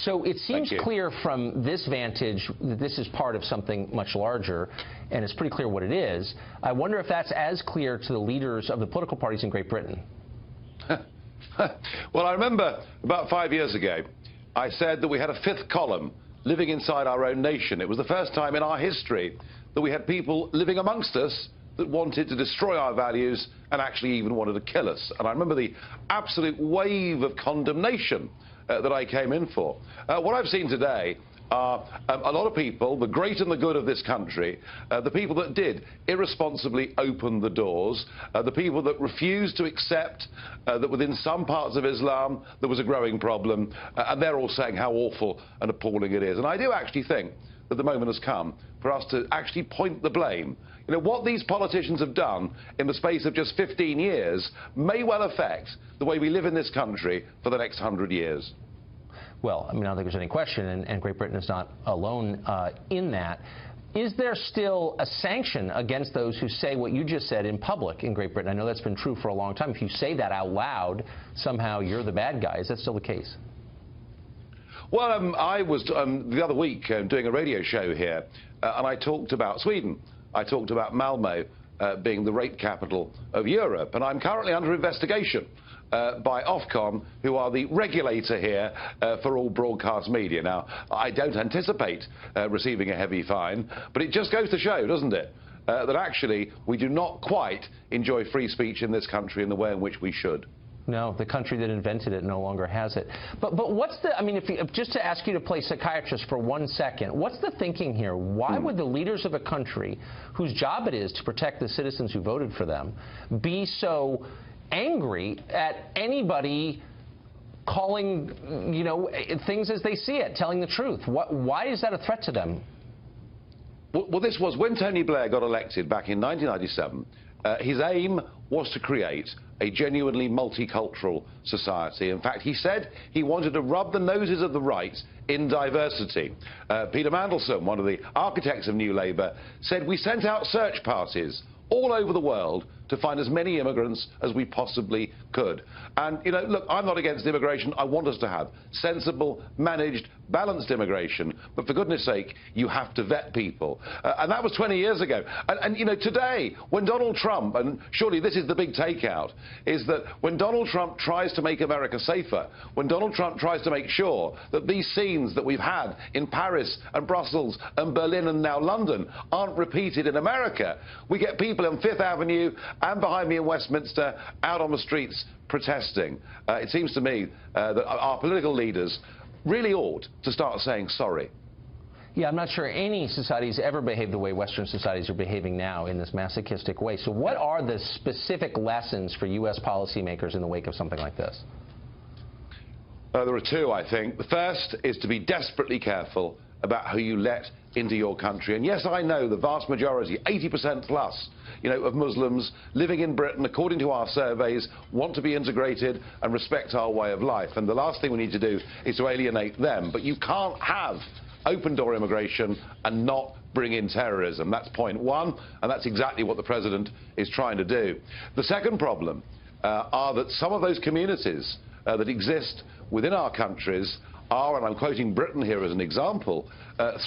So it seems clear from this vantage that this is part of something much larger, and it's pretty clear what it is. I wonder if that's as clear to the leaders of the political parties in Great Britain. Well, I remember about 5 years ago, I said that we had a fifth column living inside our own nation. It was the first time in our history that we had people living amongst us that wanted to destroy our values and actually even wanted to kill us. And I remember the absolute wave of condemnation that I came in for. What I've seen today are a lot of people, the great and the good of this country, the people that did irresponsibly open the doors, the people that refused to accept that within some parts of Islam there was a growing problem, and they're all saying how awful and appalling it is. And I do actually think that the moment has come for us to actually point the blame. You know, what these politicians have done in the space of just 15 years may well affect the way we live in this country for the next 100 years. Well, I mean, I don't think there's any question, and Great Britain is not alone in that. Is there still a sanction against those who say what you just said in public in Great Britain? I know that's been true for a long time. If you say that out loud, somehow you're the bad guy. Is that still the case? Well, I was the other week doing a radio show here, and I talked about Sweden. I talked about Malmo being the rape capital of Europe, and I'm currently under investigation by Ofcom, who are the regulator here for all broadcast media. Now, I don't anticipate receiving a heavy fine, but it just goes to show, doesn't it, that actually we do not quite enjoy free speech in this country in the way in which we should. No, the country that invented it no longer has it. But what's the, I mean, just to ask you to play psychiatrist for 1 second, what's the thinking here? Why would the leaders of a country whose job it is to protect the citizens who voted for them be so angry at anybody calling, you know, things as they see it, telling the truth? Why is that a threat to them? Well, this was when Tony Blair got elected back in 1997. His aim was to create a genuinely multicultural society. In fact, he said he wanted to rub the noses of the right in diversity. Peter Mandelson, one of the architects of New Labour, said we sent out search parties all over the world to find as many immigrants as we possibly could. And, you know, look, I'm not against immigration. I want us to have sensible, managed, balanced immigration. But for goodness sake, you have to vet people. And that was 20 years ago. And, you know, today, when Donald Trump, and surely this is the big takeout, is that when Donald Trump tries to make America safer, when Donald Trump tries to make sure that these scenes that we've had in Paris and Brussels and Berlin and now London aren't repeated in America, we get people on Fifth Avenue and behind me in Westminster out on the streets protesting. It seems to me that our political leaders really ought to start saying sorry. Yeah, I'm not sure any societies ever behaved the way Western societies are behaving now in this masochistic way. So what are the specific lessons for U.S. policymakers in the wake of something like this? There are two, I think. The first is to be desperately careful about who you let into your country. And yes, I know the vast majority, 80% plus, you know, of Muslims living in Britain, according to our surveys, want to be integrated and respect our way of life. And the last thing we need to do is to alienate them. But you can't have open-door immigration and not bring in terrorism. That's point one, and that's exactly what the president is trying to do. The second problem are that some of those communities that exist within our countries are, and I'm quoting Britain here as an example,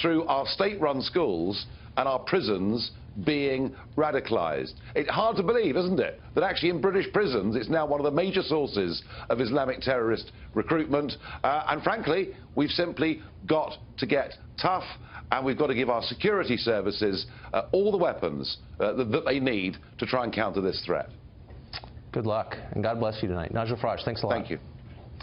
through our state-run schools and our prisons being radicalised. It's hard to believe, isn't it, that actually in British prisons it's now one of the major sources of Islamic terrorist recruitment. And frankly, we've simply got to get tough, and we've got to give our security services all the weapons that they need to try and counter this threat. Good luck, and God bless you tonight. Nigel Farage, thanks a lot. Thank you.